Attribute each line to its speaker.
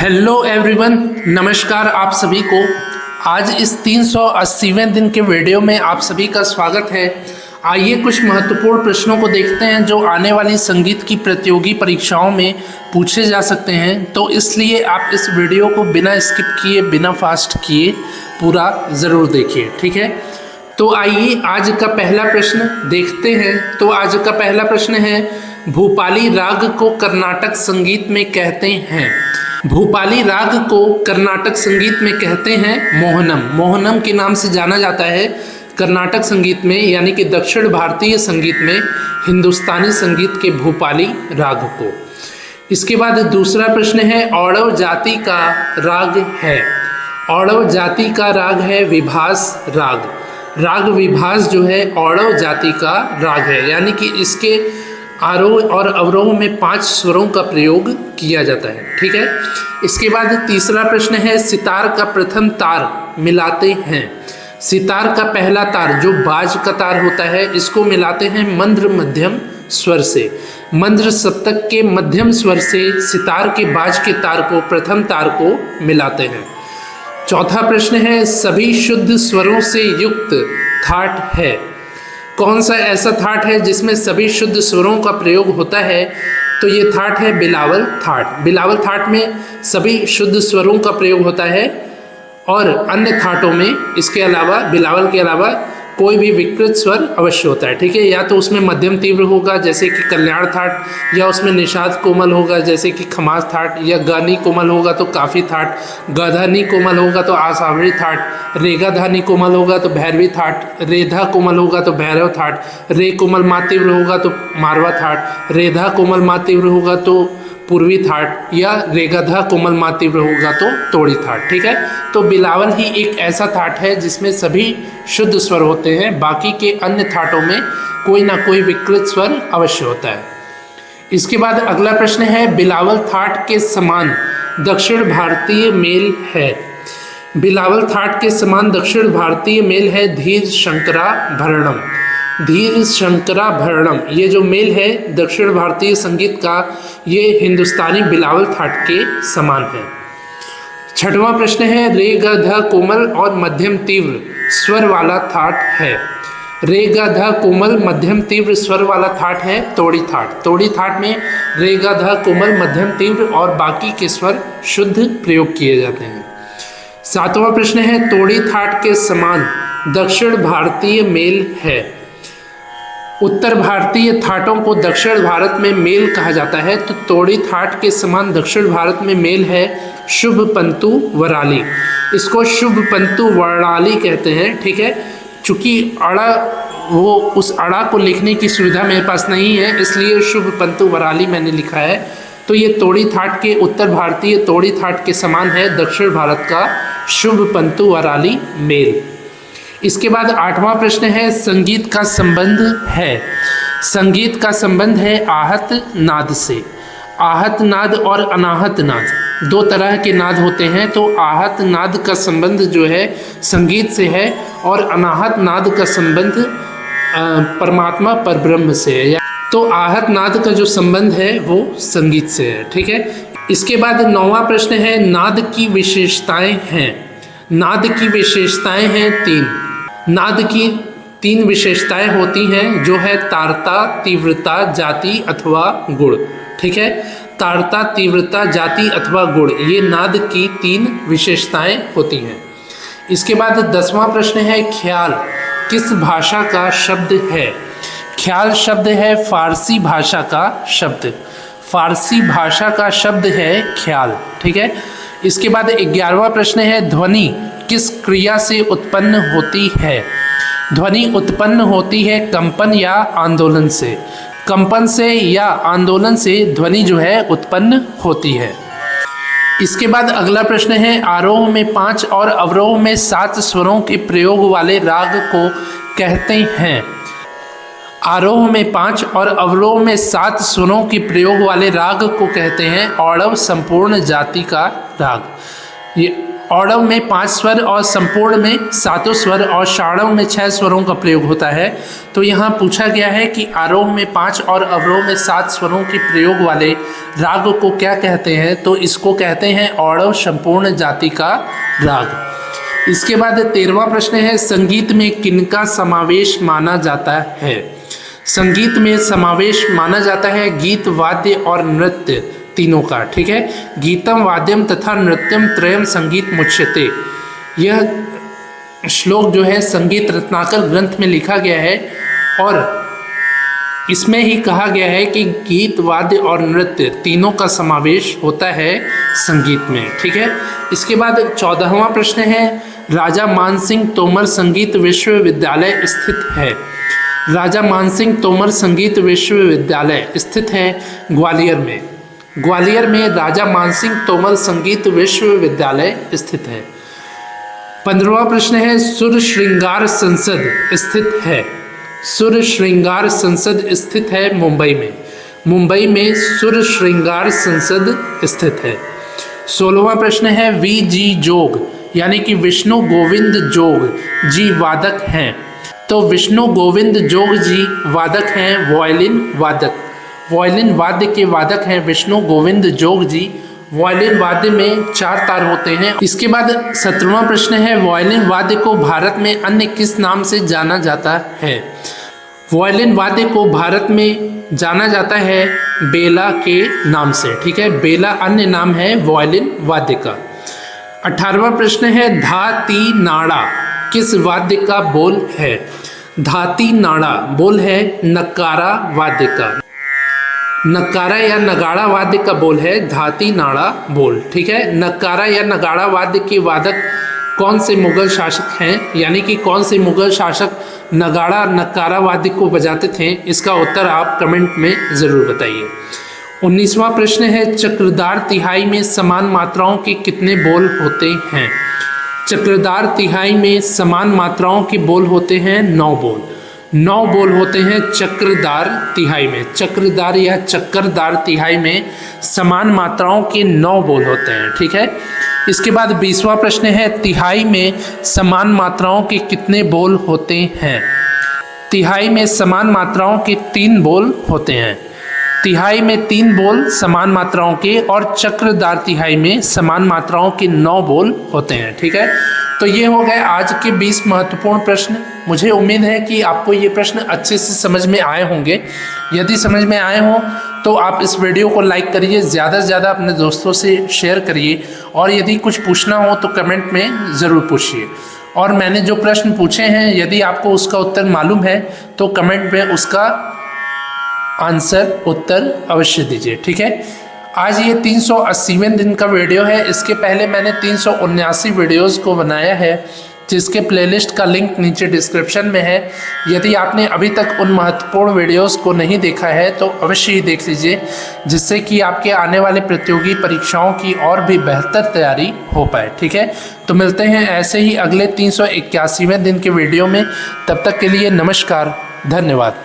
Speaker 1: Hello everyone, नमस्कार आप सभी को। आज इस 380वें दिन के वीडियो में आप सभी का स्वागत है। आइए कुछ महत्वपूर्ण प्रश्नों को देखते हैं जो आने वाली संगीत की प्रतियोगी परीक्षाओं में पूछे जा सकते हैं। तो इसलिए आप इस वीडियो को बिना स्किप किए, बिना फास्ट किए पूरा ज़रूर देखिए, ठीक है। तो आइए आज का पहला प्रश्न देखते हैं। तो आज का पहला प्रश्न है, भूपाली राग को कर्नाटक संगीत में कहते हैं। भूपाली राग को कर्नाटक संगीत में कहते हैं मोहनम। मोहनम के नाम से जाना जाता है कर्नाटक संगीत में, यानी कि दक्षिण भारतीय संगीत में हिंदुस्तानी संगीत के भूपाली राग को। इसके बाद दूसरा प्रश्न है, औड़व जाति का राग है। औड़व जाति का राग है विभास राग। राग विभास जो है औड़व जाति का राग है, यानी कि इसके आरोह और अवरोह में 5 स्वरों का प्रयोग किया जाता है, ठीक है। इसके बाद तीसरा प्रश्न है, सितार का प्रथम तार मिलाते हैं। सितार का पहला तार जो बाज का तार होता है, इसको मिलाते हैं मंद्र मध्यम स्वर से। मंद्र सप्तक के मध्यम स्वर से सितार के बाज के तार को, प्रथम तार को मिलाते हैं। चौथा प्रश्न है, सभी शुद्ध स्वरों से युक्त थाट है। कौन सा ऐसा थाट है जिसमें सभी शुद्ध स्वरों का प्रयोग होता है? तो ये थाट है बिलावल थाट। बिलावल थाट में सभी शुद्ध स्वरों का प्रयोग होता है और अन्य थाटों में इसके अलावा, बिलावल के अलावा कोई भी विकृत स्वर अवश्य होता है, ठीक है। या तो उसमें मध्यम तीव्र होगा जैसे कि कल्याण थाट, या उसमें निषाद कोमल होगा जैसे कि खमास थाट, या गानी कोमल होगा तो काफी थाट, गाधानी कोमल होगा तो आसावरी थाट, रेगाधानी कोमल होगा तो भैरवी थाट, रेधा कोमल होगा तो भैरव थाट, रे कोमल मा तीव्र होगा तो मारवा थाट, रेधा कोमल मा तीव्र होगा तो पूर्वी थाट, या रेगाधा कोमल मा तीव्र होगा तो तोड़ी थाट, ठीक है। तो बिलावल ही एक ऐसा थाट है जिसमें सभी शुद्ध स्वर होते हैं, बाकी के अन्य थाटों में कोई ना कोई विकृत स्वर अवश्य होता है। इसके बाद अगला प्रश्न है, बिलावल थाट के समान दक्षिण भारतीय मेल है। बिलावल थाट के समान दक्षिण भारतीय मेल है धीर शंकरा भरणम। धीर शंकरा भरणम, ये जो मेल है दक्षिण भारतीय संगीत का, ये हिंदुस्तानी बिलावल थाट के समान है। छठवां प्रश्न है, रे ग ध कोमल और मध्यम तीव्र स्वर वाला थाट है। रे ग ध कोमल मध्यम तीव्र स्वर वाला थाट है तोड़ी थाट। तोड़ी थाट में रे ग ध कोमल मध्यम तीव्र और बाकी के स्वर शुद्ध प्रयोग किए जाते हैं। सातवां प्रश्न है, तोड़ी थाट के समान दक्षिण भारतीय मेल है। उत्तर भारतीय थाटों को दक्षिण भारत में मेल कहा जाता है, तो तोड़ी थाट के समान दक्षिण भारत में मेल है शुभ पंतु वराली। इसको शुभ पंतु वराली कहते हैं, ठीक है। चूंकि अड़ा, वो उस अड़ा को लिखने की सुविधा मेरे पास नहीं है, इसलिए शुभ पंतु वराली मैंने लिखा है। तो ये तोड़ी थाट के, उत्तर भारतीय तोड़ी थाट के समान है दक्षिण भारत का शुभ पंतु वराली मेल। इसके बाद आठवां प्रश्न है, संगीत का संबंध है। संगीत का संबंध है आहत नाद से। आहत नाद और अनाहत नाद, 2 तरह के नाद होते हैं। तो आहत नाद का संबंध जो है संगीत से है, और अनाहत नाद का संबंध परमात्मा परब्रह्म से है। तो आहत नाद का जो संबंध है वो संगीत से है, ठीक है। इसके बाद 9वां प्रश्न है, नाद की विशेषताएं हैं। नाद की विशेषताएं हैं 3। नाद की 3 विशेषताएं होती हैं, जो है तारता, तीव्रता, जाति अथवा गुण, ठीक है। तारता, तीव्रता, जाति अथवा गुण, ये नाद की 3 विशेषताएं होती हैं। इसके बाद 10वां प्रश्न है, ख्याल किस भाषा का शब्द है। ख्याल शब्द है फारसी भाषा का शब्द। फारसी भाषा का शब्द है ख्याल, ठीक है। इसके बाद 11वां प्रश्न है, ध्वनि किस क्रिया से उत्पन्न होती है। ध्वनि उत्पन्न होती है कंपन या आंदोलन से। कंपन से या आंदोलन से ध्वनि जो है उत्पन्न होती है। इसके बाद अगला प्रश्न है, आरोह में 5 और अवरोह में 7 स्वरों के प्रयोग वाले राग को कहते हैं। आरोह में 5 और अवरोह में 7 स्वरों के प्रयोग वाले राग को कहते हैं औड़व संपूर्ण जाति का राग। ये औडव में 5 स्वर और संपूर्ण में 7 स्वर और षाडव में 6 स्वरों का प्रयोग होता है। तो यहाँ पूछा गया है कि आरोह में 5 और अवरोह में 7 स्वरों के प्रयोग वाले राग को क्या कहते हैं, तो इसको कहते हैं औडव संपूर्ण जाति का राग। इसके बाद 13वां प्रश्न है, संगीत में किनका समावेश माना जाता है। संगीत में समावेश माना जाता है गीत, वाद्य और नृत्य तीनों का। ठीक है, गीतम वाद्यम तथा नृत्यम त्रयम संगीत मुच्यते। यह श्लोक जो है संगीत रत्नाकर ग्रंथ में लिखा गया है और इसमें ही कहा गया है कि गीत, वाद्य और नृत्य तीनों का समावेश होता है संगीत में। ठीक है, इसके बाद 14वां प्रश्न है, राजा मानसिंह तोमर संगीत विश्वविद्यालय स्थित है। राजा मानसिंह तोमर संगीत विश्वविद्यालय स्थित है ग्वालियर में। ग्वालियर में राजा मानसिंह तोमर संगीत विश्वविद्यालय स्थित है। 15वां प्रश्न है, सुर श्रृंगार संसद स्थित है। सुर श्रृंगार संसद स्थित है मुंबई में। मुंबई में सुर श्रृंगार संसद स्थित है। 16वां प्रश्न है, वी जी जोग यानी कि विष्णु गोविंद जोग जी वादक हैं। तो विष्णु गोविंद जोग जी वादक हैं वायलिन वादक। वायलिन वाद्य के वादक हैं विष्णु गोविंद जोग जी। वायलिन वाद्य में 4 तार होते हैं। इसके बाद 17वां प्रश्न है, वायलिन वाद्य को भारत में अन्य किस नाम से जाना जाता है। वायलिन वाद्य को भारत में जाना जाता है बेला के नाम से। ठीक है, बेला अन्य नाम है वायलिन वाद्य का। 18वां प्रश्न है, धाती नाड़ा किस वाद्य का बोल है। धाती नाड़ा बोल है नकारा वाद्य का। नकारा या नगाड़ा वाद्य का बोल है धाती नाड़ा बोल। ठीक है, नकारा या नगाड़ा वाद्य के वादक कौन से मुगल शासक हैं, यानी कि कौन से मुगल शासक नगाड़ा नकारा वाद्य को बजाते थे, इसका उत्तर आप कमेंट में ज़रूर बताइए। 19वां प्रश्न है, चक्रदार तिहाई में समान मात्राओं के कितने बोल होते हैं। चक्रदार तिहाई में समान मात्राओं के बोल होते हैं 9 बोल। 9 बोल होते हैं चक्रदार तिहाई में। चक्रदार या चक्करदार तिहाई में समान मात्राओं के 9 बोल होते हैं। ठीक है, इसके बाद 20वां प्रश्न है, तिहाई में समान मात्राओं के कितने बोल होते हैं। तिहाई में समान मात्राओं के 3 बोल होते हैं। तिहाई में 3 बोल समान मात्राओं के और चक्रदार तिहाई में समान मात्राओं के 9 बोल होते हैं। ठीक है, तो ये हो गए आज के 20 महत्वपूर्ण प्रश्न। मुझे उम्मीद है कि आपको ये प्रश्न अच्छे से समझ में आए होंगे। यदि समझ में आए हों तो आप इस वीडियो को लाइक करिए, ज़्यादा से ज़्यादा अपने दोस्तों से शेयर करिए और यदि कुछ पूछना हो तो कमेंट में ज़रूर पूछिए। और मैंने जो प्रश्न पूछे हैं यदि आपको उसका उत्तर मालूम है तो कमेंट में उसका आंसर उत्तर अवश्य दीजिए। ठीक है, आज ये 380वें दिन का वीडियो है। इसके पहले मैंने 379 वीडियोस को बनाया है जिसके प्लेलिस्ट का लिंक नीचे डिस्क्रिप्शन में है। यदि आपने अभी तक उन महत्वपूर्ण वीडियोस को नहीं देखा है तो अवश्य ही देख लीजिए, जिससे कि आपके आने वाले प्रतियोगी परीक्षाओं की और भी बेहतर तैयारी हो पाए। ठीक है, तो मिलते हैं ऐसे ही अगले 381वें दिन के वीडियो में। तब तक के लिए नमस्कार, धन्यवाद।